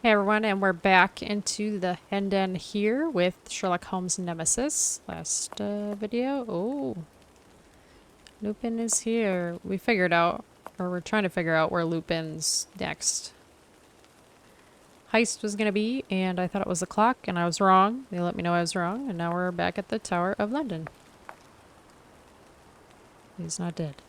Hey everyone, and we're back into the Hendon here with Sherlock Holmes Nemesis. Last video. Oh, Lupin is here. We figured out, or we're trying to figure out where Lupin's next heist was going to be, and I thought it was the clock, and I was wrong. They let me know I was wrong, and now we're back at the Tower of London. He's not dead.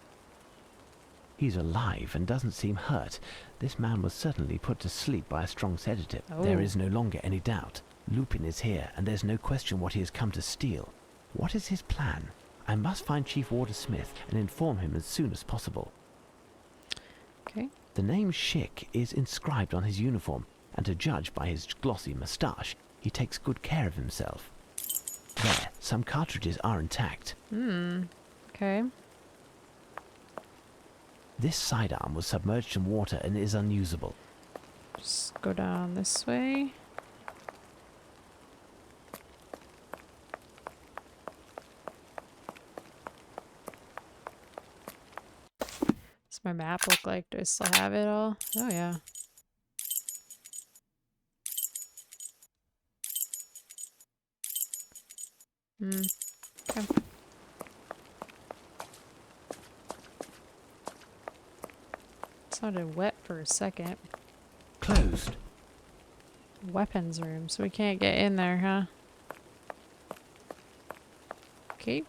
He's alive and doesn't seem hurt. This man was certainly put to sleep by a strong sedative. Oh. There is no longer any doubt. Lupin is here, and there's no question what he has come to steal. What is his plan? I must find Chief Warder Smith and inform him as soon as possible. Okay. The name Schick is inscribed on his uniform, and to judge by his glossy moustache, he takes good care of himself. There, some cartridges are intact. Okay. This sidearm was submerged in water and is unusable. Just go down this way. Does my map look like? Do I still have it all? Oh yeah. Okay. Sounded wet for a second. Closed. Weapons room, so we can't get in there, huh? Okay.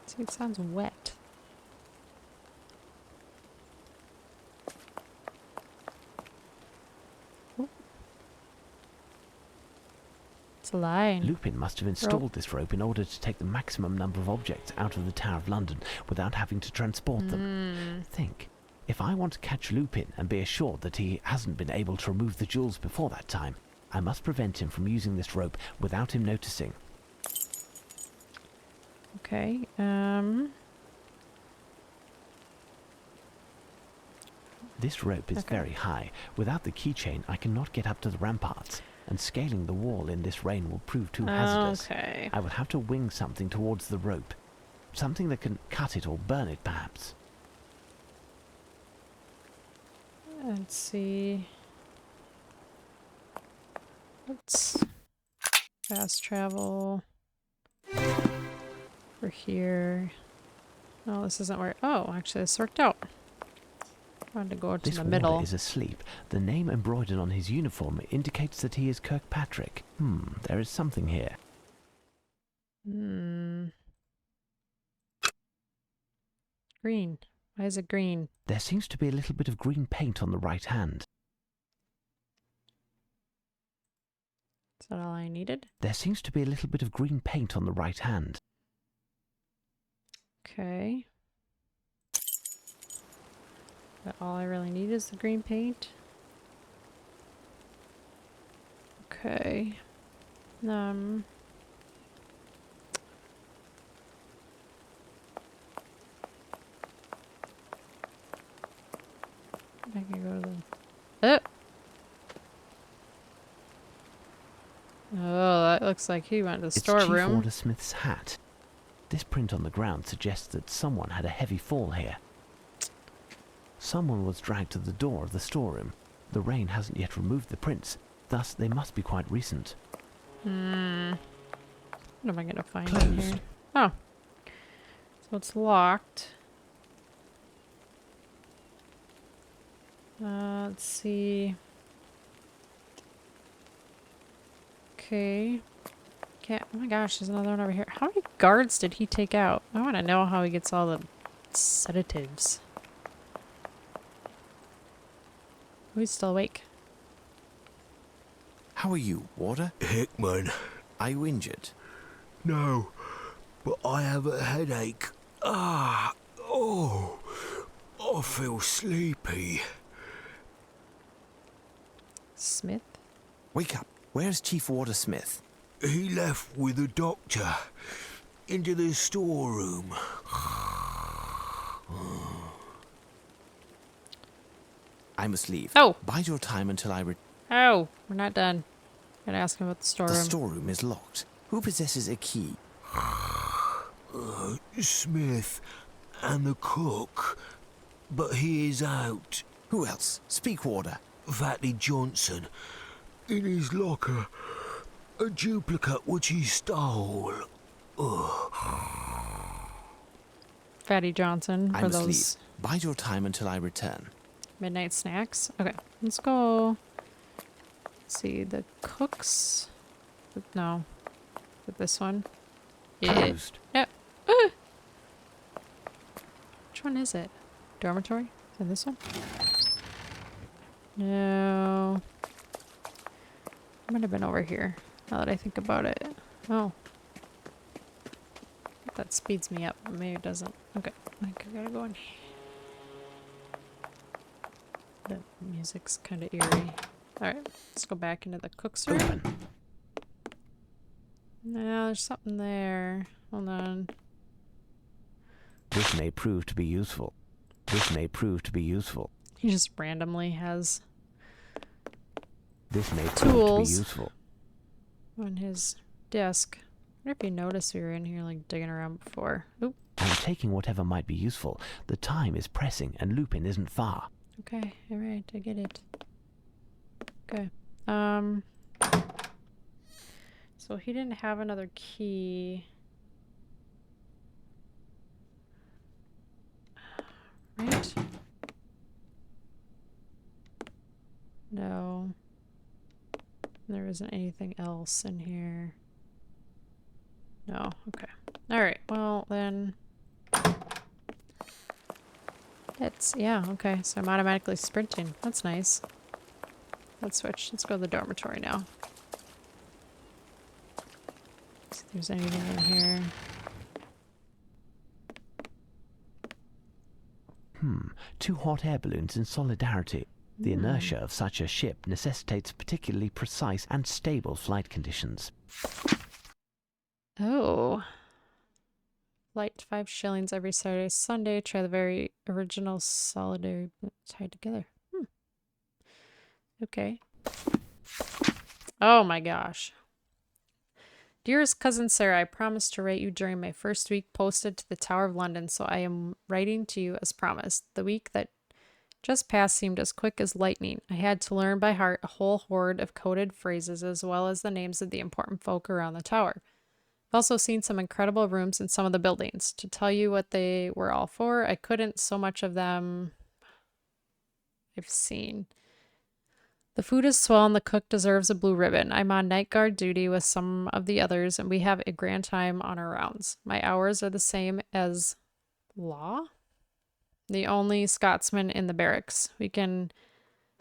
See, it sounds wet. Oh. It's a line. Lupin must have installed this rope in order to take the maximum number of objects out of the Tower of London without having to transport them. Think, if I want to catch Lupin and be assured that he hasn't been able to remove the jewels before that time, I must prevent him from using this rope without him noticing. Okay, This rope is very high. Without the keychain, I cannot get up to the ramparts, and scaling the wall in this rain will prove too hazardous. Okay. I would have to wing something towards the rope. Something that can cut it or burn it, perhaps. Let's see. Let's fast travel. We're here. No, this isn't where. Oh, actually, this worked out. I wanted to go to the middle. This warder is asleep. The name embroidered on his uniform indicates that he is Kirkpatrick. There is something here. Green. Why is it green? There seems to be a little bit of green paint on the right hand. Is that all I needed? There seems to be a little bit of green paint on the right hand. Okay. But all I really need is the green paint. Okay. I can go to the... Oh, that looks like he went to the It's storeroom. Chief Warder Smith's hat. This print on the ground suggests that someone had a heavy fall here. Someone was dragged to the door of the storeroom. The rain hasn't yet removed the prints, thus they must be quite recent. What am I gonna find in here? Oh. So it's locked. Let's see. Okay. Can't. Oh my gosh, there's another one over here. How many guards did he take out? I want to know how he gets all the sedatives. Oh, he's still awake. How are you, Warder? Hickman. Are you injured? No, but I have a headache. I feel sleepy. Smith? Wake up. Where's Chief Warder Smith? He left with the doctor into the storeroom. I must leave. Oh! Bide your time until I Oh! We're not done. Gotta ask him about the storeroom. The storeroom is locked. Who possesses a key? Smith and the cook, but he is out. Who else? Speak, Warder. Fatty Johnson, in his locker, a duplicate which he stole. Fatty Johnson I for must those leave. Bide your time until I return. midnight snacks. Okay, let's go. See the cooks. No, with this one. Yeah. Closed. No. Which one is it? Dormitory? Is it this one? No. Might have been over here. Now that I think about it. Oh. That speeds me up. Maybe it doesn't. Okay. I think I gotta go in here. The music's kind of eerie. Alright. Let's go back into the cook's room. Open. No, there's something there. Hold on. This may prove to be useful. This may prove to be useful. He just randomly has This may prove to Tools. be useful. on his desk. I wonder if you noticed we were in here like digging around before. Oop. I'm taking whatever might be useful. The time is pressing and Lupin isn't far. Okay, alright, I get it. Okay. So he didn't have another key. Right? No. There isn't anything else in here. No, okay. Alright, well then... yeah, okay, so I'm automatically sprinting. That's nice. Let's switch. Let's go to the dormitory now. See if there's anything in here. Two hot air balloons in solidarity. The inertia of such a ship necessitates particularly precise and stable flight conditions. Oh. Flight 5 shillings every Saturday, Sunday. Try the very original solidary tied together. Okay. Oh my gosh. Dearest cousin Sarah, I promised to write you during my first week posted to the Tower of London, so I am writing to you as promised. The week that just passed seemed as quick as lightning. I had to learn by heart a whole horde of coded phrases as well as the names of the important folk around the tower. I've also seen some incredible rooms in some of the buildings. To tell you what they were all for, I couldn't. So much of them I've seen. The food is swell and the cook deserves a blue ribbon. I'm on night guard duty with some of the others and we have a grand time on our rounds. My hours are the same as Law, the only Scotsman in the barracks. We can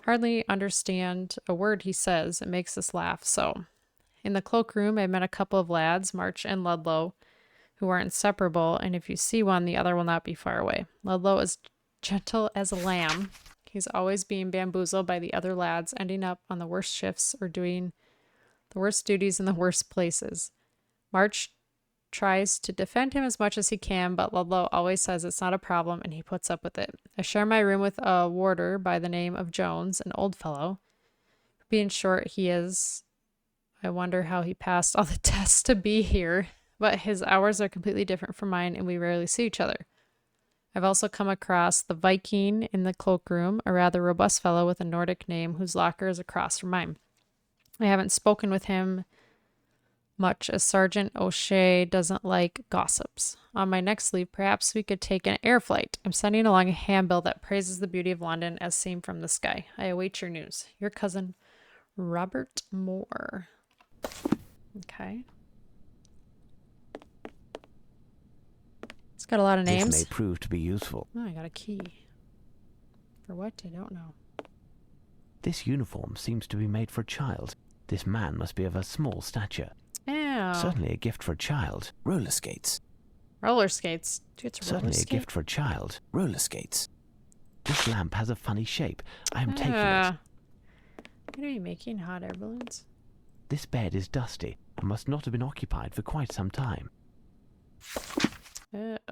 hardly understand a word he says. It makes us laugh. So, in the cloakroom, I met a couple of lads, March and Ludlow, who are inseparable, and if you see one, the other will not be far away. Ludlow is gentle as a lamb. He's always being bamboozled by the other lads, ending up on the worst shifts or doing the worst duties in the worst places. March tries to defend him as much as he can, but Ludlow always says it's not a problem and he puts up with it. I share my room with a warder by the name of Jones, an old fellow. Being short, he is. I wonder how he passed all the tests to be here, but his hours are completely different from mine and we rarely see each other. I've also come across the Viking in the cloakroom, a rather robust fellow with a Nordic name whose locker is across from mine. I haven't spoken with him much as Sergeant O'Shea doesn't like gossips. On my next leave, perhaps we could take an air flight. I'm sending along a handbill that praises the beauty of London as seen from the sky. I await your news. Your cousin, Robert Moore. Okay. It's got a lot of names. This may prove to be useful. Oh, I got a key. For what? I don't know. This uniform seems to be made for a child. This man must be of a small stature. Oh. Certainly a gift for a child. Roller skates. Roller skates. Do you get to roller Certainly a skate? gift for a child. Roller skates. This lamp has a funny shape. I am taking it. What are you making? Hot air balloons? This bed is dusty and must not have been occupied for quite some time.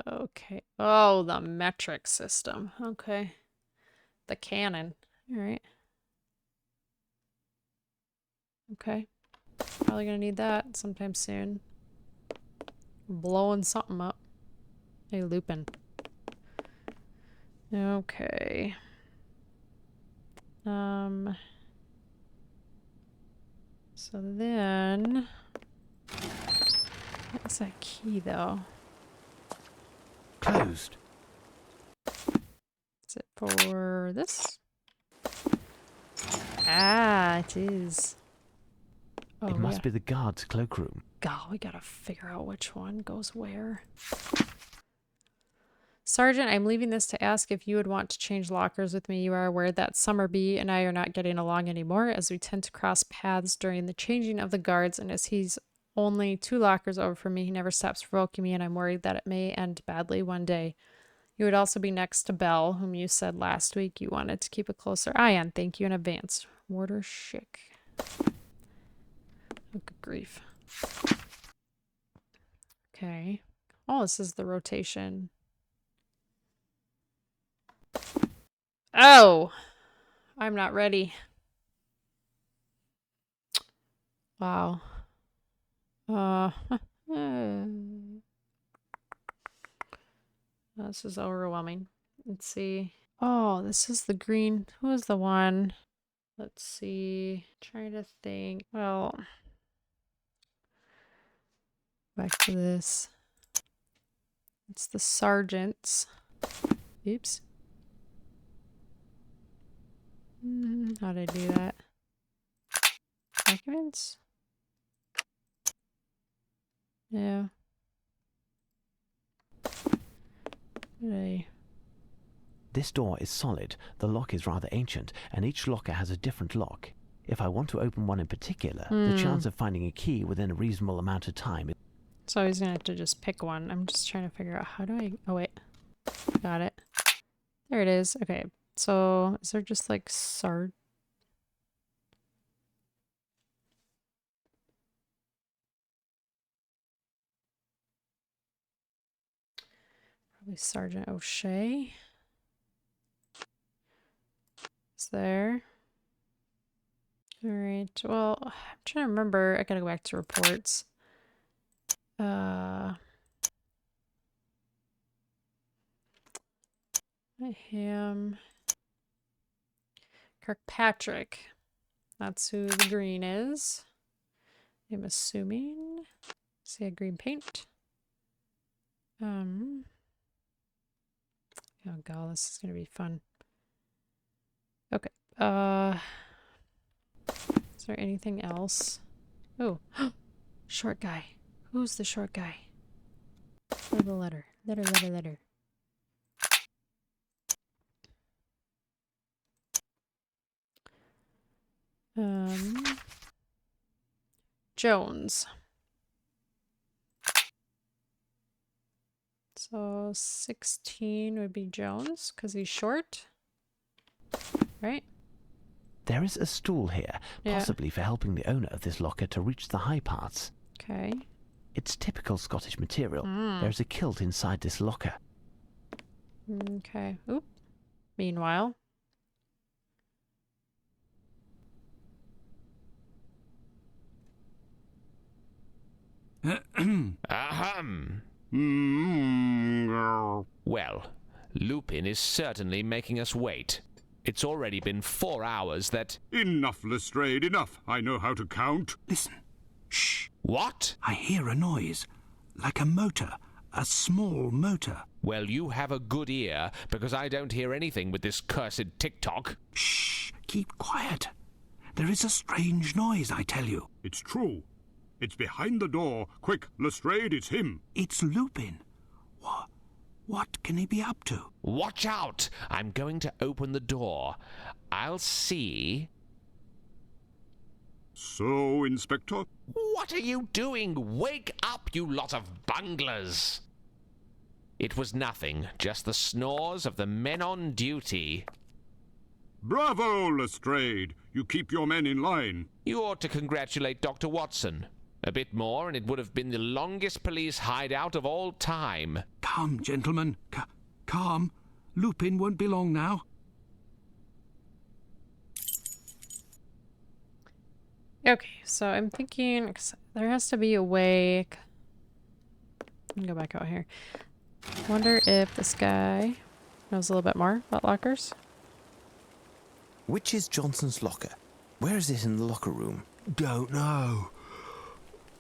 Okay. Oh, the metric system. Okay. The cannon. All right. Okay. Probably gonna need that sometime soon. Blowing something up. Hey, Lupin. Okay. So then... What's that key, though? Closed. Is it for this? Ah, it is. Oh, It must be the guard's cloakroom. God, we gotta figure out which one goes where. Sergeant, I'm leaving this to ask if you would want to change lockers with me. You are aware that Summerby and I are not getting along anymore, as we tend to cross paths during the changing of the guards, and as he's only 2 lockers over from me, he never stops provoking me, and I'm worried that it may end badly one day. You would also be next to Belle, whom you said last week you wanted to keep a closer eye on. Thank you in advance. Warder Schick. Oh, good grief. Okay. Oh, this is the rotation. Oh! I'm not ready. Wow. This is overwhelming. Let's see. Oh, this is the green. Who is the one? Let's see. Trying to think. Well, back to this. It's the sergeants. Oops. How did I do that? Documents? Yeah. This door is solid, the lock is rather ancient, and each locker has a different lock. If I want to open one in particular, the chance of finding a key within a reasonable amount of time is... So he's gonna have to just pick one. I'm just trying to figure out how do I... Oh, wait. Got it. There it is. Okay. So, is there just like Probably Sergeant O'Shea. Is there? Alright. Well, I'm trying to remember. I gotta go back to reports. Him. Kirkpatrick. That's who the green is. I'm assuming. See a green paint. Oh god, this is gonna be fun. Okay. Is there anything else? Oh, short guy. Who's the short guy? Oh, the letter. Letter. Jones. So 16 would be Jones, because he's short. Right? There is a stool here, possibly for helping the owner of this locker to reach the high parts. Okay. It's typical Scottish material. There's a kilt inside this locker. Okay. Oop. Meanwhile. Ahem. Well, Lupin is certainly making us wait. It's already been 4 hours that... Enough, Lestrade, enough. I know how to count. Listen. Shh. What? I hear a noise. Like a motor. A small motor. Well, you have a good ear, because I don't hear anything with this cursed tick-tock. Shh. Keep quiet. There is a strange noise, I tell you. It's true. It's behind the door. Quick, Lestrade, it's him. It's Lupin. What can he be up to? Watch out! I'm going to open the door. I'll see... So, Inspector? What are you doing? Wake up, you lot of bunglers! It was nothing, just the snores of the men on duty. Bravo, Lestrade. You keep your men in line. You ought to congratulate Dr. Watson. A bit more, and it would have been the longest police hideout of all time. Calm, gentlemen. Calm. Lupin won't be long now. Okay, so I'm thinking there has to be a way. Let me go back out here. Wonder if this guy knows a little bit more about lockers. Which is Johnson's locker? Where is it in the locker room? Don't know.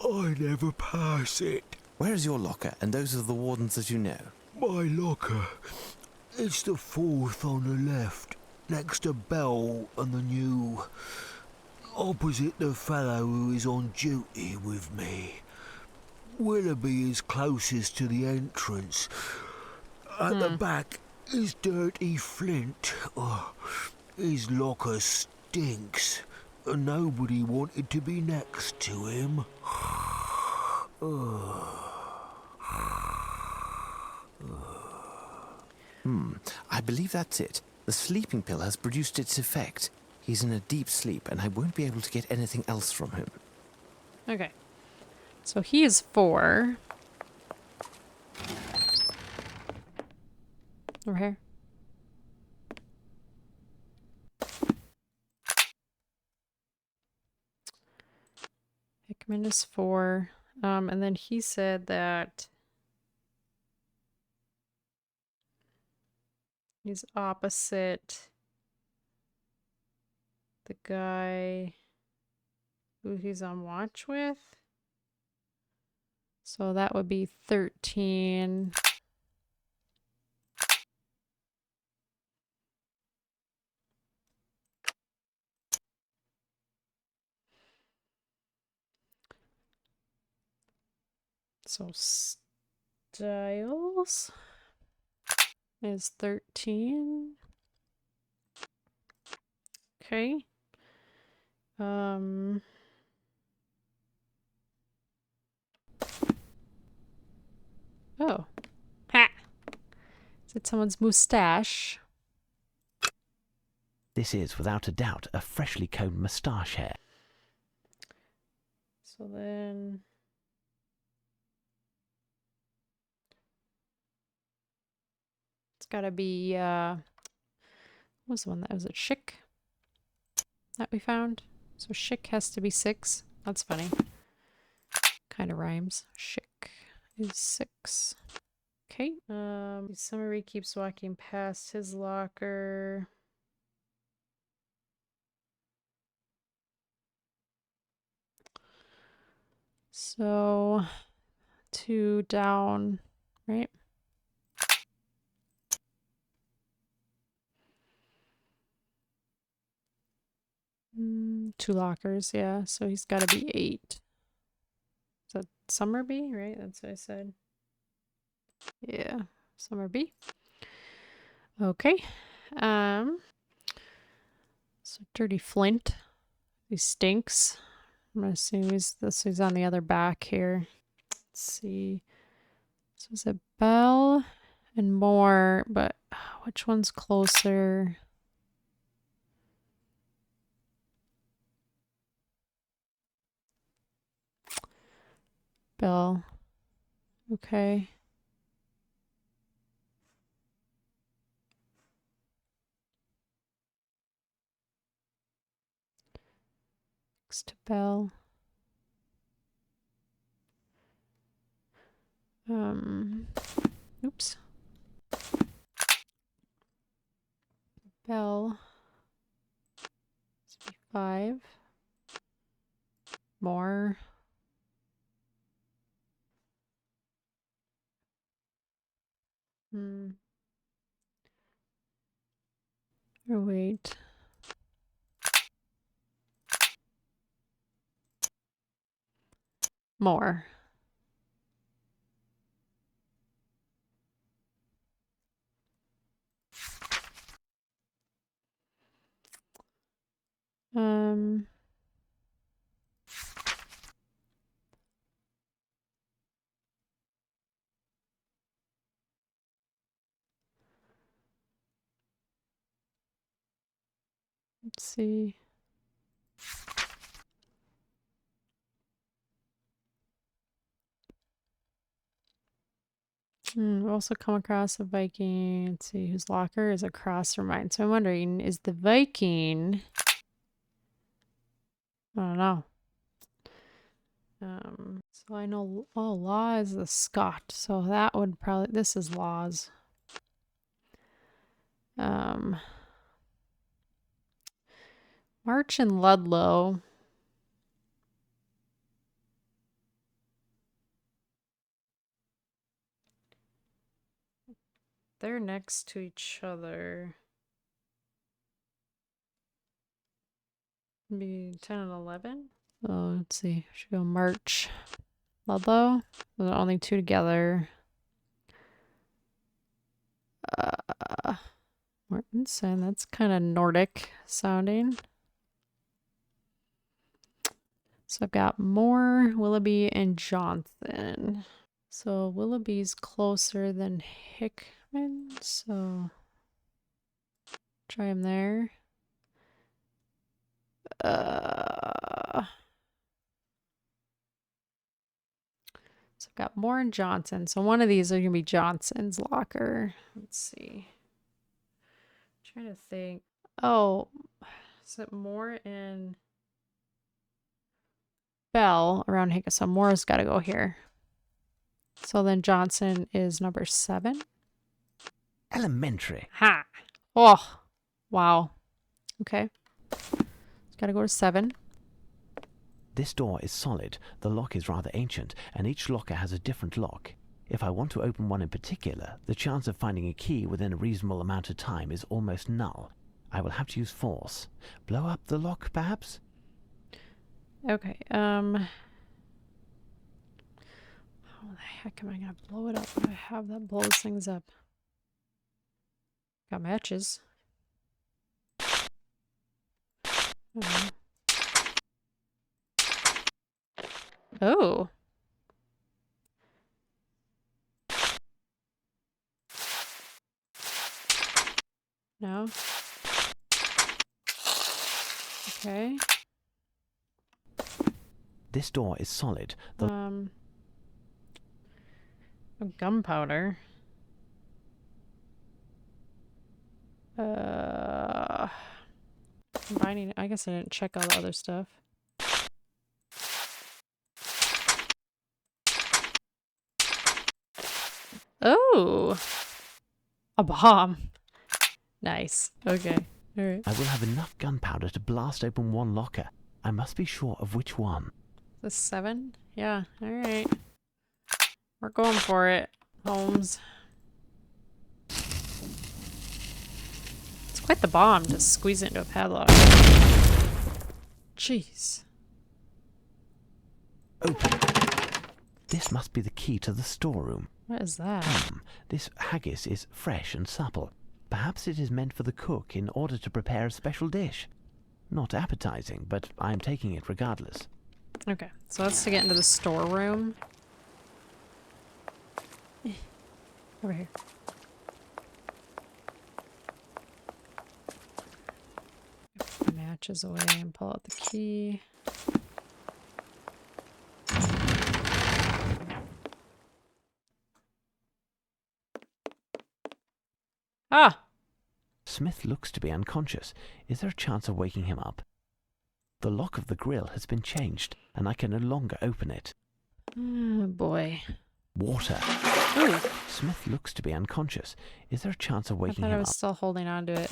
I never pass it. Where is your locker and those of the wardens that you know? My locker. It's the fourth on the left, next to Bell and the new. Opposite the fellow who is on duty with me. Willoughby is closest to the entrance. At the back is Dirty Flint. Oh, his locker stinks, and nobody wanted to be next to him. I believe that's it. The sleeping pill has produced its effect. He's in a deep sleep, and I won't be able to get anything else from him. Okay. So he is 4. Over here. Hickman is 4. And then he said that he's opposite the guy who he's on watch with. So that would be 13. So Styles is 13. Okay. Oh. Ha! Is it someone's mustache? This is, without a doubt, a freshly combed moustache hair. So then... it's gotta be, what was the one that was it? Schick? That we found? So Schick has to be 6. That's funny. Kind of rhymes. Schick is 6. Okay. Summary keeps walking past his locker. So 2 down, right? Two lockers, yeah. So he's got to be 8. Is that Summerby, right? That's what I said. Yeah, Summerby. Okay. So Dirty Flint. He stinks. I'm gonna assume he's on the other back here. Let's see. So is it Bell and Moore, but which one's closer? Bell. Okay. Next to Bell. Oops. Bell. 5. More. Oh, wait. More. Let's see. We've also come across a Viking. Let's see, whose locker is across from mine. So I'm wondering, is the Viking... I don't know. So I know, oh, Law is the Scot, so that would probably, this is Law's. March and Ludlow. They're next to each other. Maybe 10 and 11? Oh, let's see. Should go March. Ludlow? Those are only two together. Mortensen, that's kind of Nordic sounding. So I've got Moore, Willoughby, and Johnson. So Willoughby's closer than Hickman, so try him there. So I've got Moore and Johnson. So one of these are gonna be Johnson's locker. Let's see. Trying to think. Oh, is it Moore and Bell around Hickman? So Moore's got to go here. So then Johnson is number 7. Elementary. Ha! Oh, wow. Okay. It's got to go to 7. This door is solid, the lock is rather ancient, and each locker has a different lock. If I want to open one in particular, the chance of finding a key within a reasonable amount of time is almost null. I will have to use force. Blow up the lock, perhaps? Okay, how the heck am I gonna blow it up? I have that blows things up. Got matches. Oh. No. Okay. This door is solid. The gunpowder. Combining. I guess I didn't check all the other stuff. Oh, a bomb. Nice. Okay. All right. I will have enough gunpowder to blast open one locker. I must be sure of which one. The 7? Yeah. All right. We're going for it, Holmes. It's quite the bomb to squeeze it into a padlock. Jeez. Open. This must be the key to the storeroom. What is that? This haggis is fresh and supple. Perhaps it is meant for the cook in order to prepare a special dish. Not appetizing, but I am taking it regardless. Okay, so that's to get into the storeroom. Over here. Put the matches away and pull out the key. Ah! Smith looks to be unconscious. Is there a chance of waking him up? The lock of the grill has been changed, and I can no longer open it. Oh, boy. Water. Ooh. Smith looks to be unconscious. Is there a chance of I waking thought I him was up? still holding on to it.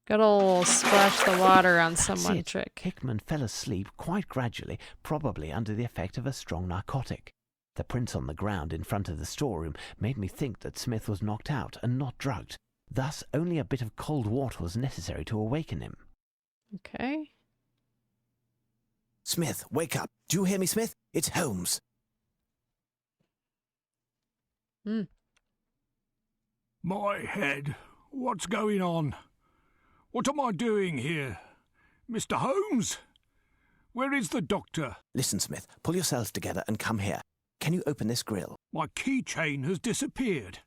Good old splash the water on someone it. trick. Hickman fell asleep quite gradually, probably under the effect of a strong narcotic. The prints on the ground in front of the storeroom made me think that Smith was knocked out and not drugged. Thus, only a bit of cold water was necessary to awaken him. Okay. Smith, wake up. Do you hear me, Smith? It's Holmes. My head. What's going on? What am I doing here? Mr. Holmes? Where is the doctor? Listen, Smith, pull yourselves together and come here. Can you open this grill? My keychain has disappeared.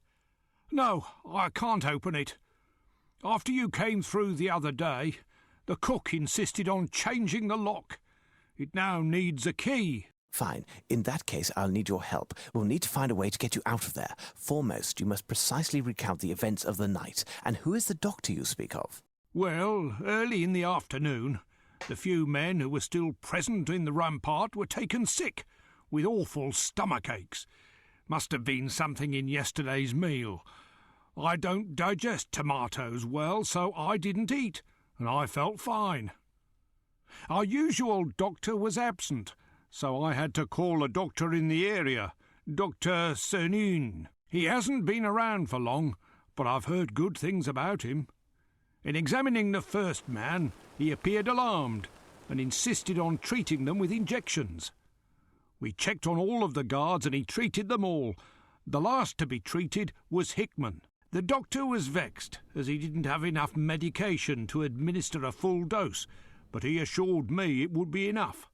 No, I can't open it. After you came through the other day, the cook insisted on changing the lock. It now needs a key. Fine. In that case, I'll need your help. We'll need to find a way to get you out of there. Foremost, you must precisely recount the events of the night. And who is the doctor you speak of? Well, early in the afternoon, The few men who were still present in the rampart were taken sick, with awful stomach aches. Must have been something in yesterday's meal. I don't digest tomatoes well, so I didn't eat, and I felt fine. Our usual doctor was absent, so I had to call a doctor in the area, Dr. Cernin. He hasn't been around for long, but I've heard good things about him. In examining the first man, he appeared alarmed and insisted on treating them with injections. We checked on all of the guards and he treated them all. The last to be treated was Hickman. The doctor was vexed, as he didn't have enough medication to administer a full dose, but he assured me it would be enough.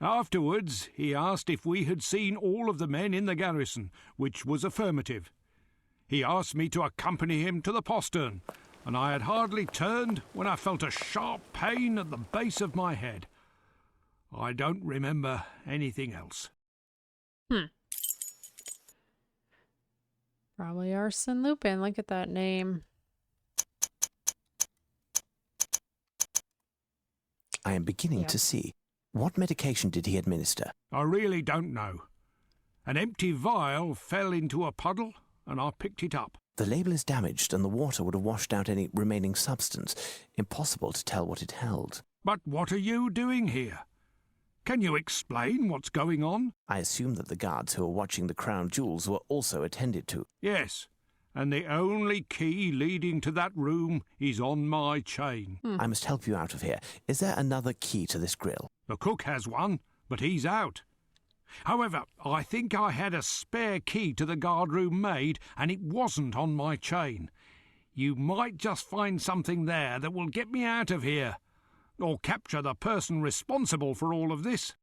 Afterwards, he asked if we had seen all of the men in the garrison, which was affirmative. He asked me to accompany him to the postern, and I had hardly turned when I felt a sharp pain at the base of my head. I don't remember anything else. Probably Arsène Lupin. Look at that name. I am beginning Yep. to see. What medication did he administer? I really don't know. An empty vial fell into a puddle, and I picked it up. The label is damaged and the water would have washed out any remaining substance. Impossible to tell what it held. But what are you doing here? Can you explain what's going on? I assume that the guards who are watching the crown jewels were also attended to. Yes, and the only key leading to that room is on my chain. I must help you out of here. Is there another key to this grill? The cook has one, but he's out. However, I think I had a spare key to the guardroom maid, and it wasn't on my chain. You might just find something there that will get me out of here, or capture the person responsible for all of this.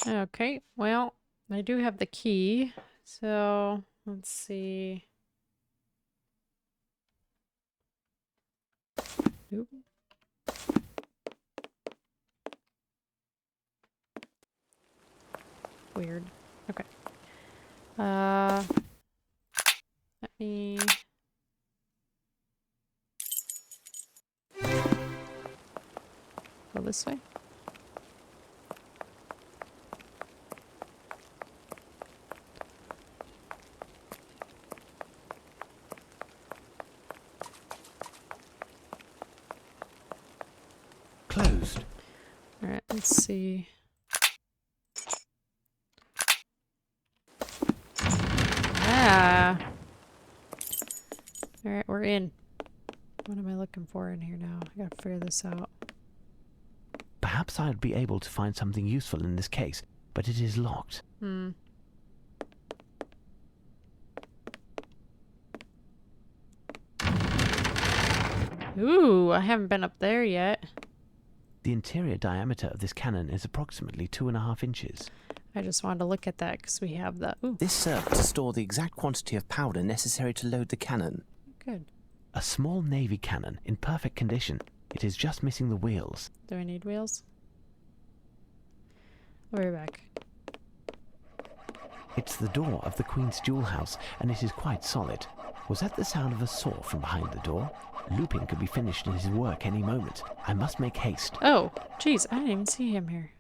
Okay, well, I do have the key, so let's see. Oop. Weird. Okay. Let me... go this way. Closed. Alright, let's see. Ah! Alright, we're in. What am I looking for in here now? I gotta figure this out. Perhaps I'd be able to find something useful in this case, but it is locked. Ooh, I haven't been up there yet. The interior diameter of this cannon is approximately 2.5 inches. I just wanted to look at that because we have the... Ooh, This served to store the exact quantity of powder necessary to load the cannon. good. A small navy cannon in perfect condition. It is just missing the wheels. Do I need wheels? I'll be right back. It's the door of the Queen's jewel house, and it is quite solid. Was that the sound of a saw from behind the door? Lupin could be finished in his work any moment. I must make haste. Oh, jeez, I didn't even see him here.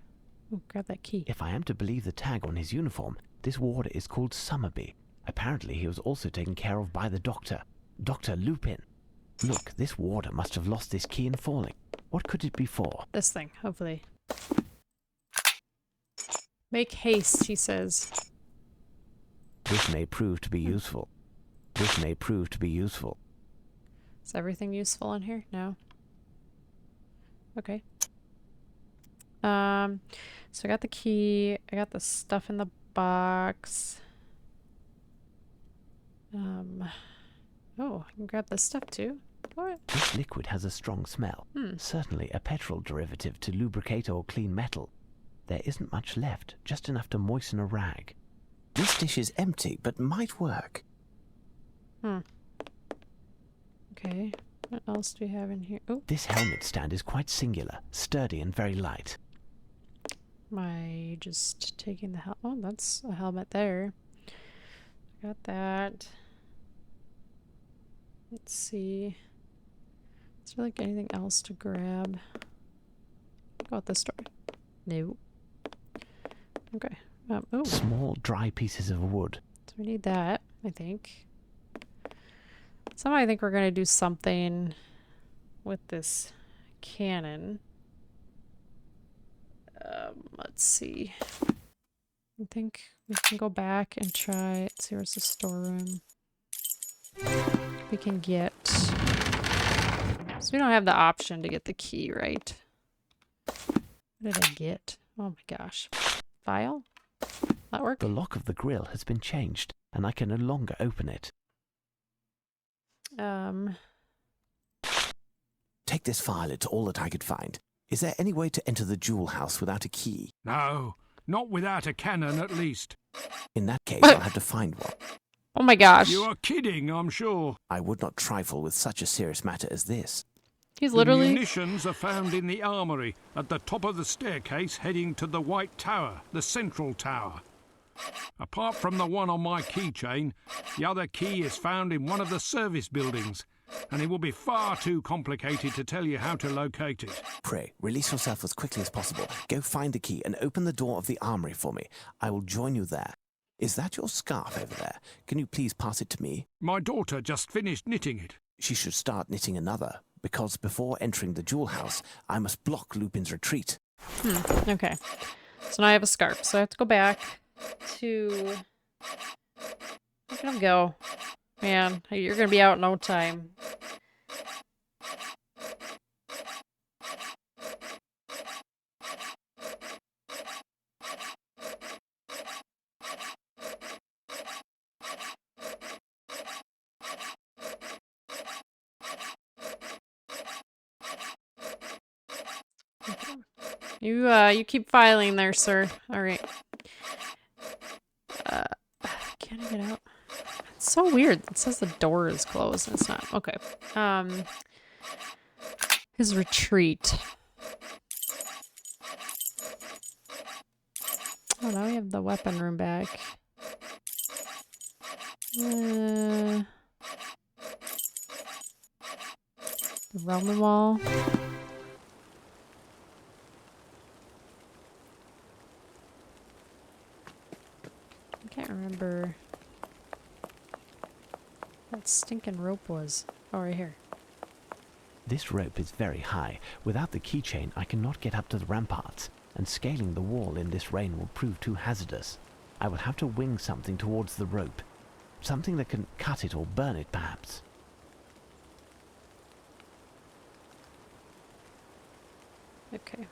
Ooh, grab that key. If I am to believe the tag on his uniform, this warder is called Summerby. Apparently he was also taken care of by the doctor, Dr. Lupin. Look, this warder must have lost this key in falling. What could it be for? This thing, hopefully. Make haste, he says. This may prove to be useful. This may prove to be useful. Is everything useful in here? No. Okay. So I got the key. I got the stuff in the box. Oh, I can grab this stuff too. What? This liquid has a strong smell. Certainly a petrol derivative to lubricate or clean metal. There isn't much left, just enough to moisten a rag. This dish is empty, but might work. Okay. What else do we have in here? Oh, This helmet stand is quite singular, sturdy and very light. am I just taking the Oh, that's a helmet there. Got that. Let's see. Is there like anything else to grab? Go out this door. No. Okay. Oh. Small, dry pieces of wood. So we need that, I think. Somehow I think we're gonna do something with this cannon. Let's see. I think we can go back and try. Let's see, where's the storeroom? We can get. So we don't have the option to get the key, right? What did I get? Oh my gosh. File? That work? The lock of the grill has been changed, and I can no longer open it. Take this file, it's all that I could find. Is there any way to enter the jewel house without a key? No, not without a cannon at least. In that case, I'll have to find one. Oh my gosh. You are kidding, I'm sure. I would not trifle with such a serious matter as this. He's The literally. munitions are found in the armory at the top of the staircase heading to the White Tower, the central tower. Apart from the one on my keychain, the other key is found in one of the service buildings, and it will be far too complicated to tell you how to locate it. Pray, release yourself as quickly as possible. Go find the key and open the door of the armory for me. I will join you there. Is that your scarf over there? Can you please pass it to me? My daughter just finished knitting it. She should start knitting another, because before entering the jewel house, I must block Lupin's retreat. Okay. So now I have a scarf. So I have to go back to. Where can I go? Man, you're gonna be out in no time. You keep filing there, sir. All right. Can't I get out? It's so weird. It says the door is closed. It's not. Okay. His retreat. Oh, now we have the weapon room back. The Roman wall. I can't remember what that stinking rope was. Oh, right here. This rope is very high. Without the keychain, I cannot get up to the ramparts, and scaling the wall in this rain will prove too hazardous. I will have to wing something towards the rope. Something that can cut it or burn it, perhaps. Okay.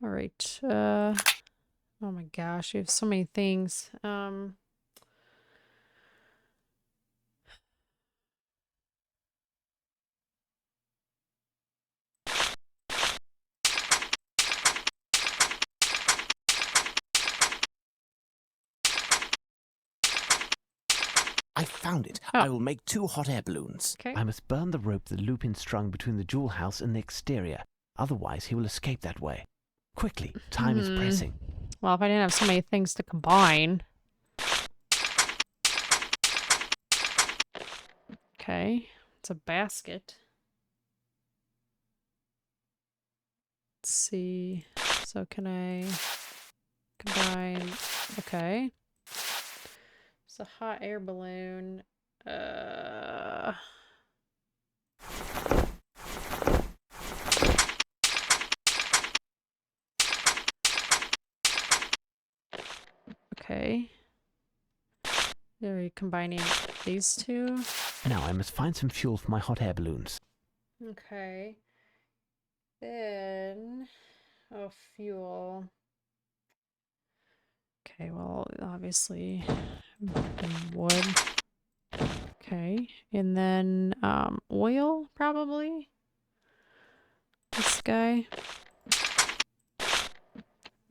All right. Oh my gosh, you have so many things. I found it. Oh. I will make 2 hot air balloons. Okay. I must burn the rope that Lupin strung between the jewel house and the exterior. Otherwise, he will escape that way. Quickly, time is pressing. Well, if I didn't have so many things to combine. Okay. It's a basket. Let's see. So can I combine? Okay. It's a hot air balloon. Okay. Are we combining these two? Now I must find some fuel for my hot air balloons. Okay. Then, oh, fuel. Okay, well, obviously, wood. Okay, and then oil, probably. This guy.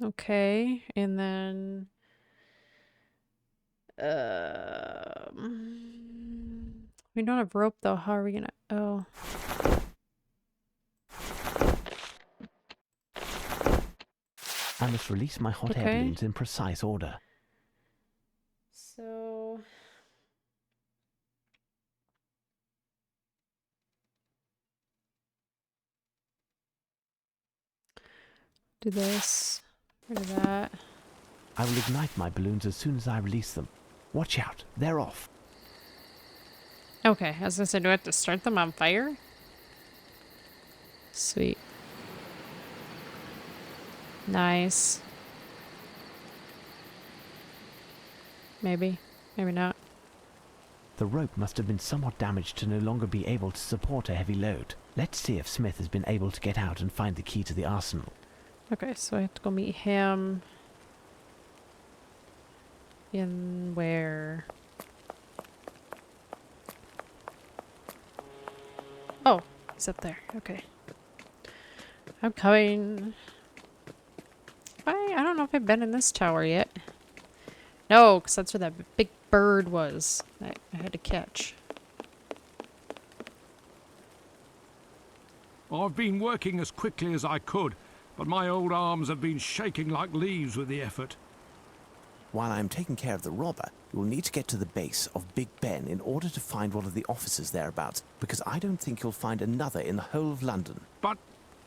Okay, and then we don't have rope though. How are we gonna? Oh. I must release my hot air Okay. balloons in precise order. So... do this. Rid of that. I will ignite my balloons as soon as I release them. Watch out, they're off. Okay, as I said, do I have to start them on fire? Sweet. Nice. Maybe. Maybe not. The rope must have been somewhat damaged to no longer be able to support a heavy load. Let's see if Smith has been able to get out and find the key to the arsenal. Okay, so I have to go meet him. In where? Oh, he's up there. Okay. I'm coming. I don't know if I've been in this tower yet. No, because that's where that big bird was that I had to catch. I've been working as quickly as I could, but my old arms have been shaking like leaves with the effort. While I am taking care of the robber, you will need to get to the base of Big Ben in order to find one of the officers thereabouts, because I don't think you'll find another in the whole of London. But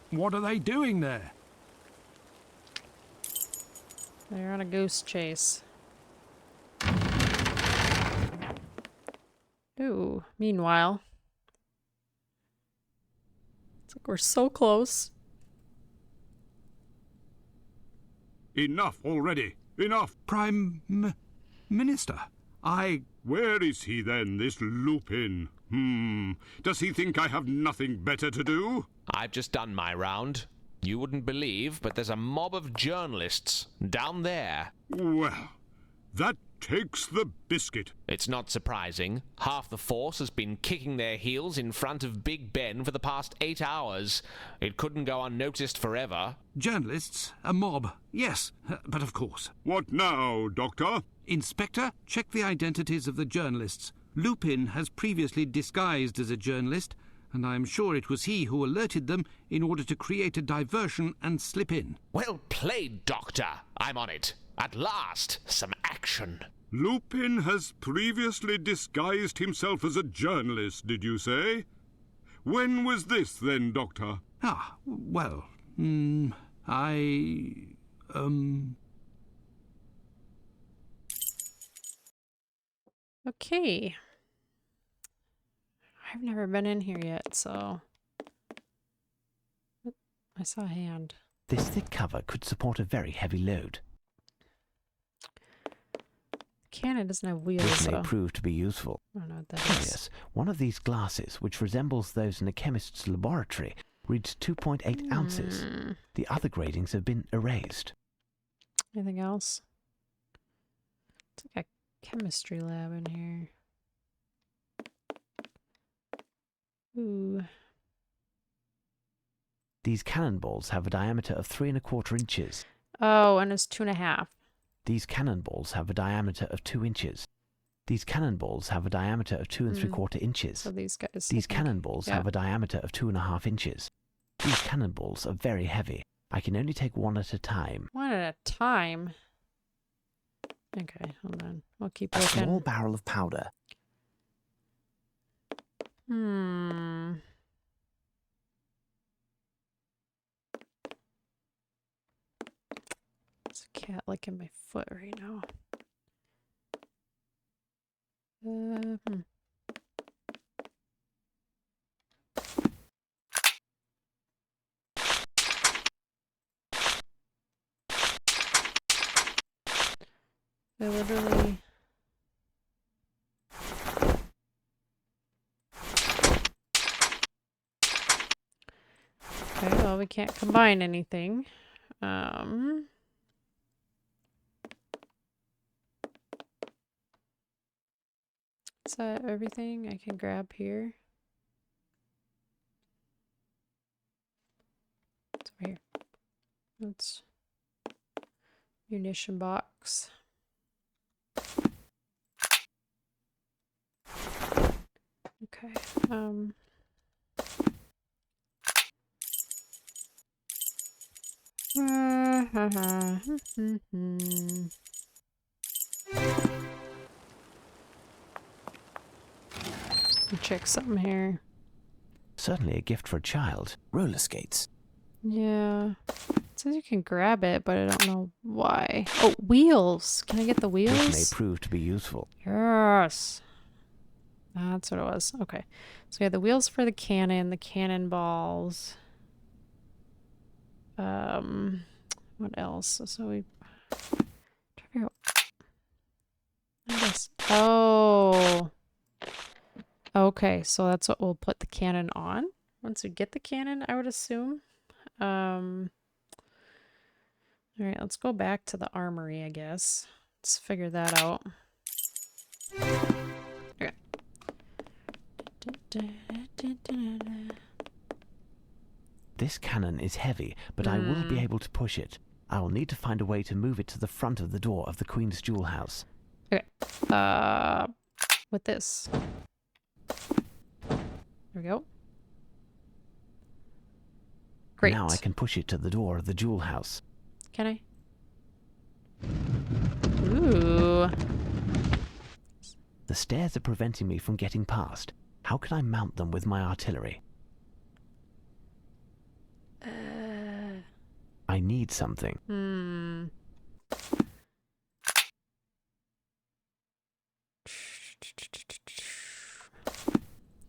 what are they doing there? They're on a goose chase. Ooh, meanwhile. It's like we're so close. Enough already. Enough. Prime Minister, Where is he then, this Lupin? Does he think I have nothing better to do? I've just done my round. You wouldn't believe, but there's a mob of journalists down there. Well, that takes the biscuit. It's not surprising. Half the force has been kicking their heels in front of Big Ben for the past 8 hours. It couldn't go unnoticed forever. Journalists, a mob, yes, but of course. What now, Doctor? Inspector, check the identities of the journalists. Lupin has previously disguised as a journalist, and I am sure it was he who alerted them in order to create a diversion and slip in. Well played, Doctor. I'm on it. At last, some action. Lupin has previously disguised himself as a journalist, did you say? When was this, then, Doctor? Ah, well, Okay. I've never been in here yet, so... I saw a hand. This thick cover could support a very heavy load. Cannon doesn't have wheels, This may so... prove to be useful. I don't know what that is. Curious, one of these glasses, which resembles those in a chemist's laboratory, reads 2.8 ounces. The other gradings have been erased. Anything else? It's like a chemistry lab in here. Ooh. These cannonballs have a diameter of 3 1/4 inches. Oh, and it's 2.5. These cannonballs have a diameter of 2 inches. These cannonballs have a diameter of 2 3/4 inches. So these guys. These cannonballs yeah. have a diameter of 2.5 inches. These cannonballs are very heavy. I can only take one at a time. One at a time. Okay, hold on. We'll keep A looking. small barrel of powder. There's a cat licking my foot right now. They literally... Okay, well, we can't combine anything. Is that everything I can grab here? It's over here. That's munition box. Okay. Check something here. Certainly a gift for a child. Roller skates. Yeah. It says you can grab it, but I don't know why. Oh, wheels! Can I get the This may wheels? prove to be useful. Yes! That's what it was. Okay. So we have the wheels for the cannonballs. What else? So we... try to figure out... I guess... Oh! Okay, so that's what we'll put the cannon on. Once we get the cannon, I would assume. Alright, let's go back to the armory, I guess. Let's figure that out. Okay. This cannon is heavy, but I will be able to push it. I will need to find a way to move it to the front of the door of the Queen's Jewel House. Okay. With this. There we go. Great. Now I can push it to the door of the Jewel House. Can I? Ooh. The stairs are preventing me from getting past. How can I mount them with my artillery? I need something.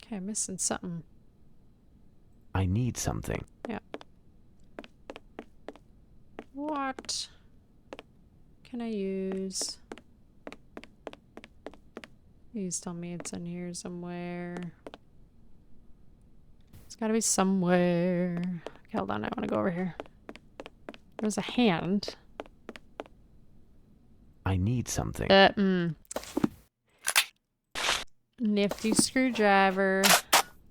Okay, I'm missing something. I need something. Yeah. What can I use? Please tell me it's in here somewhere. It's gotta be somewhere. Okay, hold on, I wanna go over here. There's a hand. I need something. Nifty screwdriver.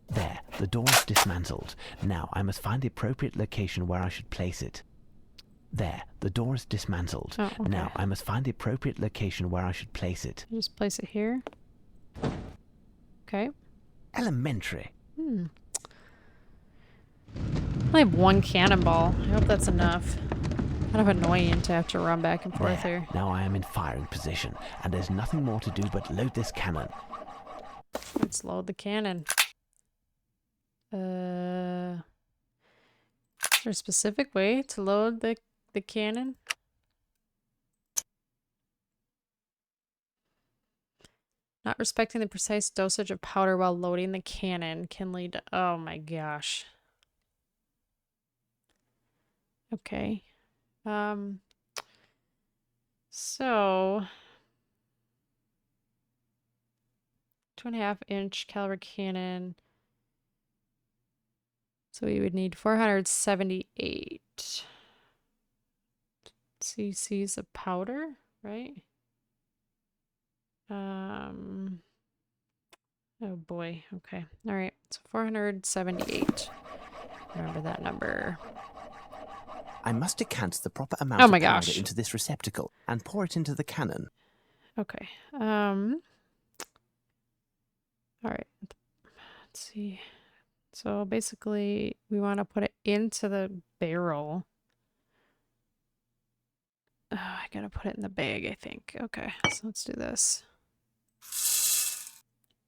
There, the door is dismantled. Now I must find the appropriate location where I should place it. There, the door is dismantled. Oh, okay. Now I must find the appropriate location where I should place it. Just place it here. Okay. Elementary. I only have one cannonball. I hope that's enough. Kind of annoying to have to run back and forth There, here. now I am in firing position, and there's nothing more to do but load this cannon. Let's load the cannon. Is there a specific way to load the cannon? Not respecting the precise dosage of powder while loading the cannon can lead to... Oh my gosh. Okay. So... 2.5-inch caliber cannon. So we would need 478 cc's of powder, right? Oh boy. Okay. All right. So 478. Remember that number. I must decant the proper amount Oh of my powder gosh. into this receptacle and pour it into the cannon. Okay. All right. Let's see. So basically, we want to put it into the barrel. Oh, I gotta put it in the bag, I think. Okay, so let's do this.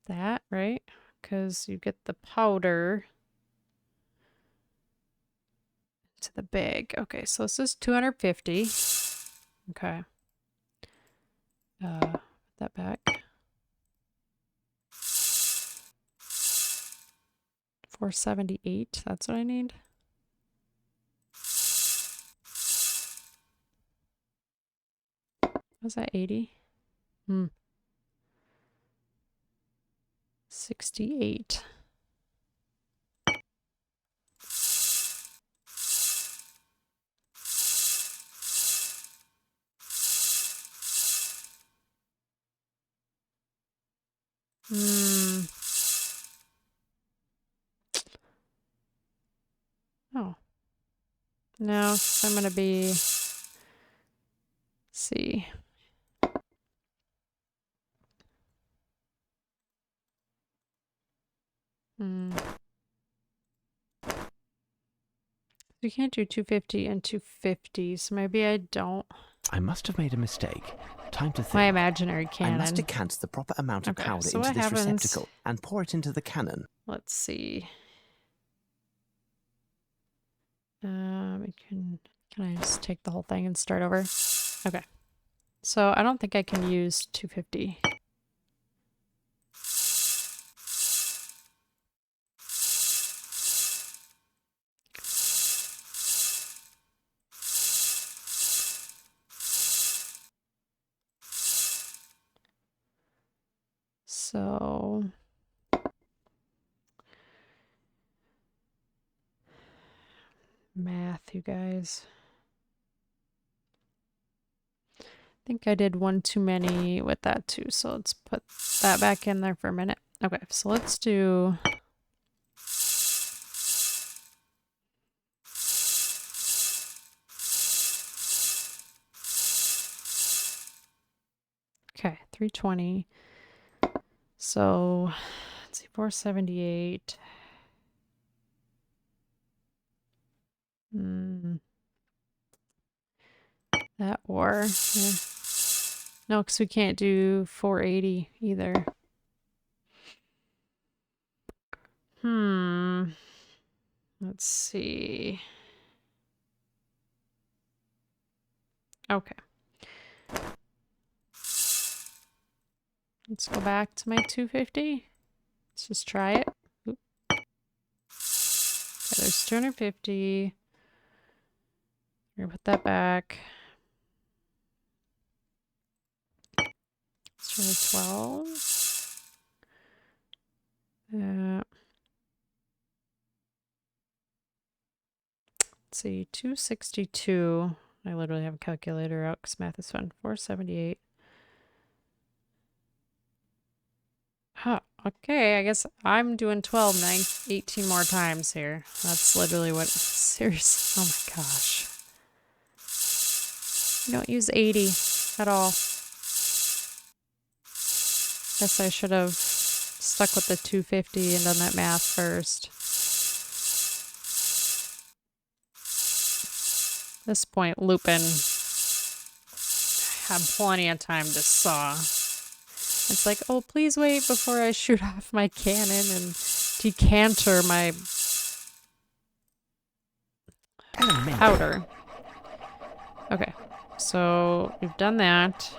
That, right? Because you get the powder to the bag. Okay, so this is 250. Okay. Put that back. 478, that's what I need. Was that 80? 68. Oh. No, I'm gonna be... see. You can't do 250 and 250, so maybe I don't. I must have made a mistake. Time to think. My imaginary cannon. I must decant the proper amount of Okay, powder so into what this happens- receptacle and pour it into the cannon. Let's see. Can I just take the whole thing and start over? Okay. So I don't think I can use 250. So math, you guys. I think I did one too many with that too, so let's put that back in there for a minute. Okay, so let's do... Okay, 320. So, let's see, 478. That or... Yeah. No, because we can't do 480 either. Let's see. Okay. Let's go back to my 250. Let's just try it. Oop. Okay, there's 250. We're gonna put that back. Let's try 12. Let's see, 262. I literally have a calculator out because math is fun. 478. Huh. Okay, I guess I'm doing 12 and 18 more times here. That's literally what... Seriously. Oh my gosh. You don't use 80 at all. Guess I should have stuck with the 250 and done that math first. At this point, Lupin had plenty of time to saw. It's like, oh, please wait before I shoot off my cannon and decanter my powder. Okay, so we've done that.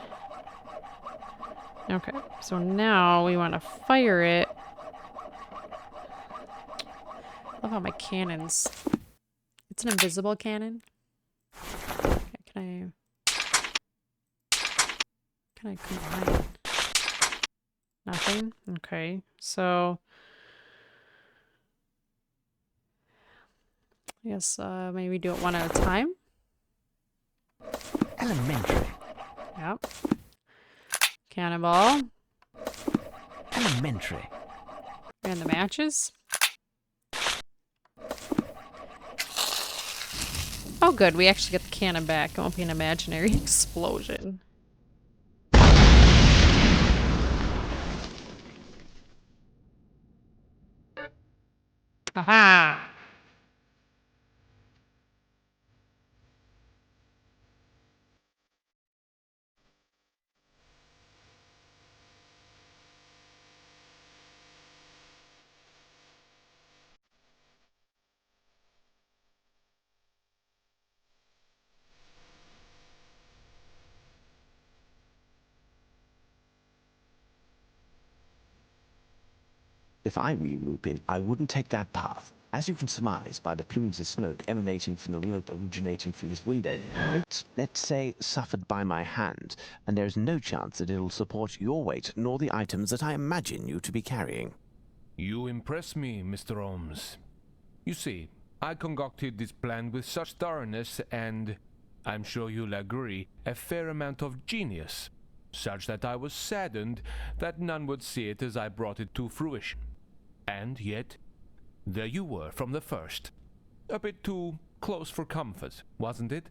Okay, so now we want to fire it. I love how my cannons... It's an invisible cannon. Okay, can I combine? Nothing? Okay, so... I guess maybe do it one at a time. Elementary. Yep. Cannonball. Elementary. And the matches. Oh good, we actually get the cannon back. It won't be an imaginary explosion. Aha! If I were you, Lupin, I wouldn't take that path. As you can surmise by the plumes of smoke emanating from the rope originating from this window, it's, let's say, suffered by my hand, and there is no chance that it'll support your weight nor the items that I imagine you to be carrying. You impress me, Mr. Holmes. You see, I concocted this plan with such thoroughness and, I'm sure you'll agree, a fair amount of genius, such that I was saddened that none would see it as I brought it to fruition. And yet, there you were from the first. A bit too close for comfort, wasn't it?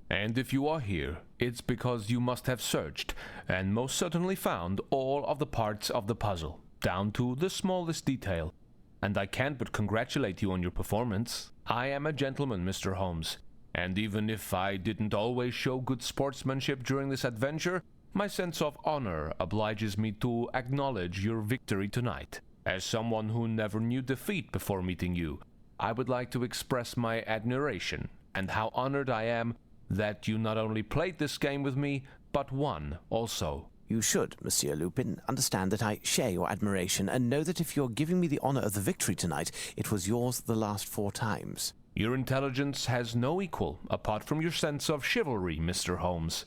And if you are here, it's because you must have searched, and most certainly found all of the parts of the puzzle, down to the smallest detail. and I can't but congratulate you on your performance. I am a gentleman, Mr. Holmes, and even if I didn't always show good sportsmanship during this adventure, my sense of honor obliges me to acknowledge your victory tonight. As someone who never knew defeat before meeting you, I would like to express my admiration and how honored I am that you not only played this game with me, but won also. You should, Monsieur Lupin, understand that I share your admiration and know that if you're giving me the honor of the victory tonight, it was yours the last 4 times. Your intelligence has no equal apart from your sense of chivalry, Mr. Holmes.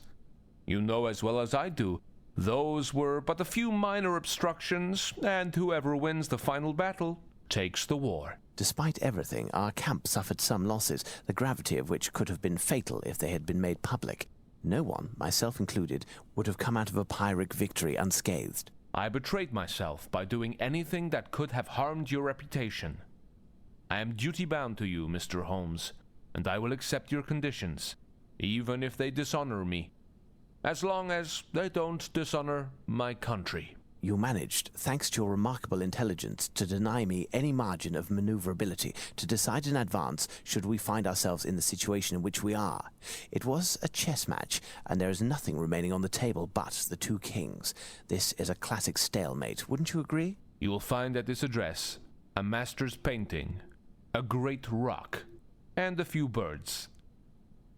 You know as well as I do, those were but a few minor obstructions, and whoever wins the final battle takes the war. Despite everything, our camp suffered some losses, the gravity of which could have been fatal if they had been made public. No one, myself included, would have come out of a Pyrrhic victory unscathed. I betrayed myself by doing anything that could have harmed your reputation. I am duty-bound to you, Mr. Holmes, and I will accept your conditions, even if they dishonor me, as long as they don't dishonor my country. You managed, thanks to your remarkable intelligence, to deny me any margin of maneuverability, to decide in advance should we find ourselves in the situation in which we are. It was a chess match, and there is nothing remaining on the table but the 2 kings. This is a classic stalemate, wouldn't you agree? You will find at this address a master's painting, a great rock, and a few birds.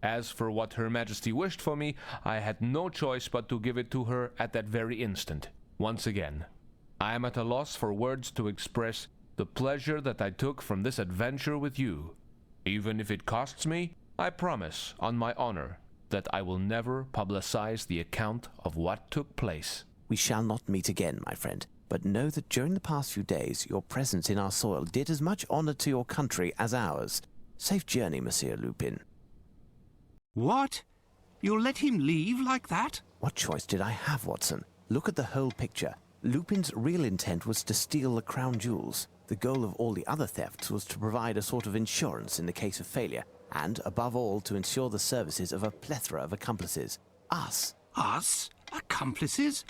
As for what Her Majesty wished for me, I had no choice but to give it to her at that very instant. Once again, I am at a loss for words to express the pleasure that I took from this adventure with you. Even if it costs me, I promise, on my honor, that I will never publicize the account of what took place. We shall not meet again, my friend, but know that during the past few days, your presence in our soil did as much honor to your country as ours. Safe journey, Monsieur Lupin. What? You'll let him leave like that? What choice did I have, Watson? Look at the whole picture. Lupin's real intent was to steal the crown jewels. The goal of all the other thefts was to provide a sort of insurance in the case of failure, and, above all, to ensure the services of a plethora of accomplices. Us. Us? Accomplices?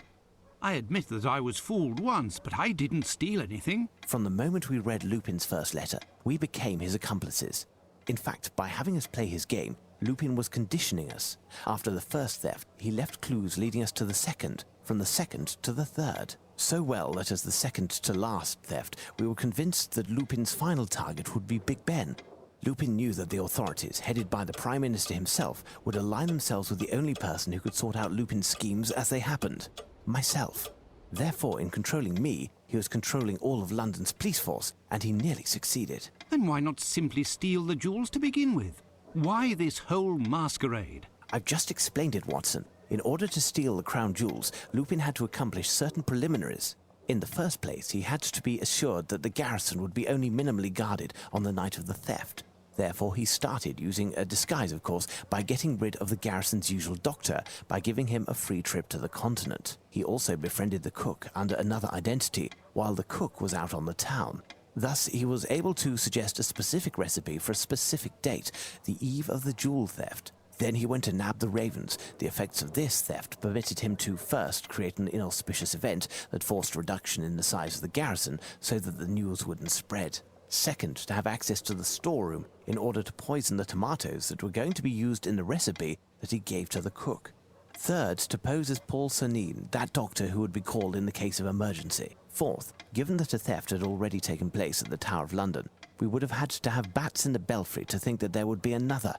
I admit that I was fooled once, but I didn't steal anything. From the moment we read Lupin's first letter, we became his accomplices. In fact, by having us play his game, Lupin was conditioning us. After the first theft, he left clues leading us to the second, from the second to the third. So well that as the second to last theft, we were convinced that Lupin's final target would be Big Ben. Lupin knew that the authorities, headed by the Prime Minister himself, would align themselves with the only person who could sort out Lupin's schemes as they happened. Myself. Therefore, in controlling me, he was controlling all of London's police force, and he nearly succeeded. Then why not simply steal the jewels to begin with? Why this whole masquerade? I've just explained it, Watson. In order to steal the crown jewels, Lupin had to accomplish certain preliminaries. In the first place, he had to be assured that the garrison would be only minimally guarded on the night of the theft. Therefore, he started using a disguise, of course, by getting rid of the garrison's usual doctor, by giving him a free trip to the continent. He also befriended the cook under another identity, while the cook was out on the town. Thus, he was able to suggest a specific recipe for a specific date, the eve of the jewel theft. Then he went to nab the ravens. The effects of this theft permitted him to first create an inauspicious event that forced a reduction in the size of the garrison so that the news wouldn't spread. Second, to have access to the storeroom in order to poison the tomatoes that were going to be used in the recipe that he gave to the cook. Third, to pose as Paul Cernin, that doctor who would be called in the case of emergency. Fourth, given that a theft had already taken place at the Tower of London, we would have had to have bats in the belfry to think that there would be another.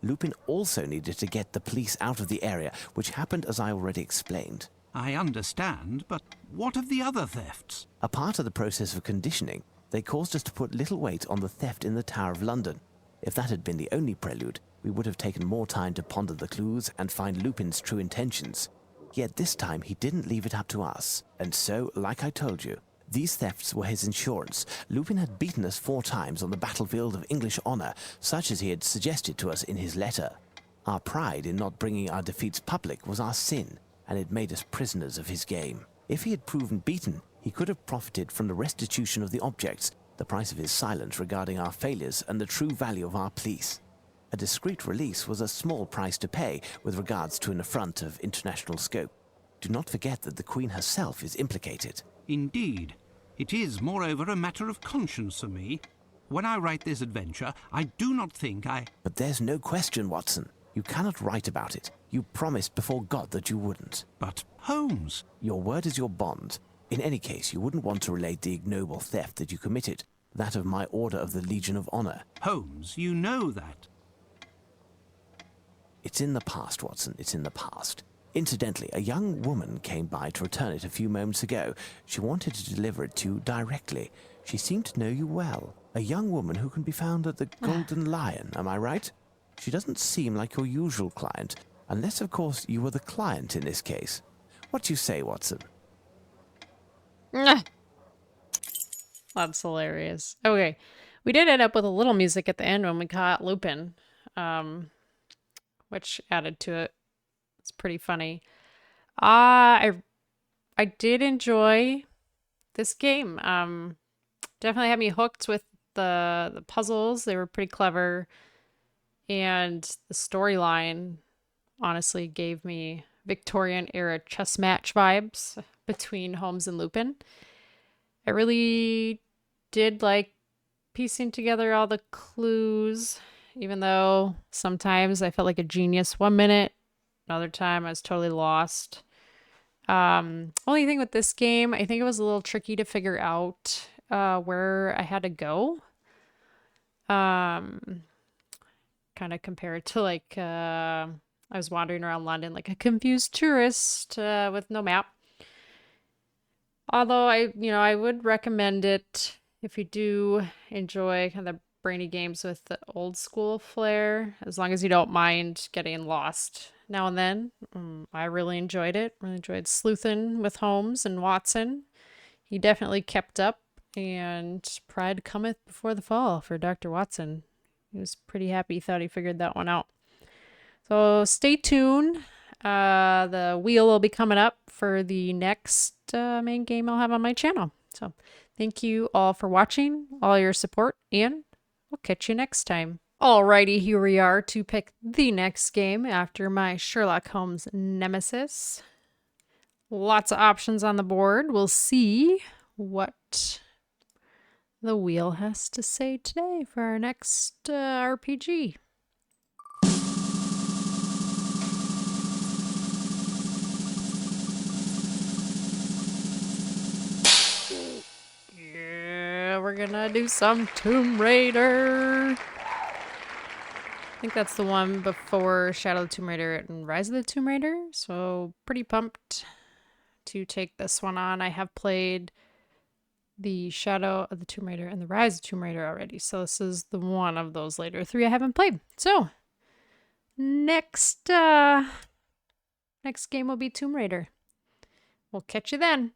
Lupin also needed to get the police out of the area, which happened as I already explained. I understand, but what of the other thefts? A part of the process of conditioning, they caused us to put little weight on the theft in the Tower of London. If that had been the only prelude, we would have taken more time to ponder the clues and find Lupin's true intentions. Yet this time he didn't leave it up to us. And so, like I told you, these thefts were his insurance. Lupin had beaten us 4 times on the battlefield of English honor, such as he had suggested to us in his letter. Our pride in not bringing our defeats public was our sin, and it made us prisoners of his game. If he had proven beaten, he could have profited from the restitution of the objects, the price of his silence regarding our failures, and the true value of our police. A discreet release was a small price to pay with regards to an affront of international scope. Do not forget that the Queen herself is implicated. Indeed. It is, moreover, a matter of conscience for me. When I write this adventure, I do not think I... But there's no question, Watson. You cannot write about it. You promised before God that you wouldn't. But, Holmes... Your word is your bond. In any case, you wouldn't want to relate the ignoble theft that you committed, that of my Order of the Legion of Honor. Holmes, you know that. It's in the past, Watson. It's in the past. Incidentally, a young woman came by to return it a few moments ago. She wanted to deliver it to you directly. She seemed to know you well. A young woman who can be found at the Golden Lion, am I right? She doesn't seem like your usual client, unless, of course, you were the client in this case. What do you say, Watson? That's hilarious. Okay, we did end up with a little music at the end when we caught Lupin, which added to it. It's pretty funny. I did enjoy this game. Definitely had me hooked with the puzzles. They were pretty clever. And the storyline honestly gave me Victorian era chess match vibes between Holmes and Lupin. I really did like piecing together all the clues, even though sometimes I felt like a genius one minute, another time I was totally lost. Only thing with this game, I think it was a little tricky to figure out where I had to go. Kind of compared to like I was wandering around London like a confused tourist with no map. Although I would recommend it if you do enjoy kind of brainy games with the old school flair, as long as you don't mind getting lost now and then. I really enjoyed it. Really enjoyed sleuthing with Holmes and Watson. He definitely kept up, and pride cometh before the fall for Dr. Watson. He was pretty happy. He thought he figured that one out. So stay tuned. The wheel will be coming up for the next main game I'll have on my channel. So thank you all for watching, all your support, and we'll catch you next time. Alrighty, here we are to pick the next game after my Sherlock Holmes Nemesis. Lots of options on the board. We'll see what the wheel has to say today for our next RPG. Yeah, we're gonna do some Tomb Raider. I think that's the one before Shadow of the Tomb Raider and Rise of the Tomb Raider. So pretty pumped to take this one on. I have played the Shadow of the Tomb Raider and the Rise of the Tomb Raider already. So this is the one of those later three I haven't played. So next game will be Tomb Raider. We'll catch you then.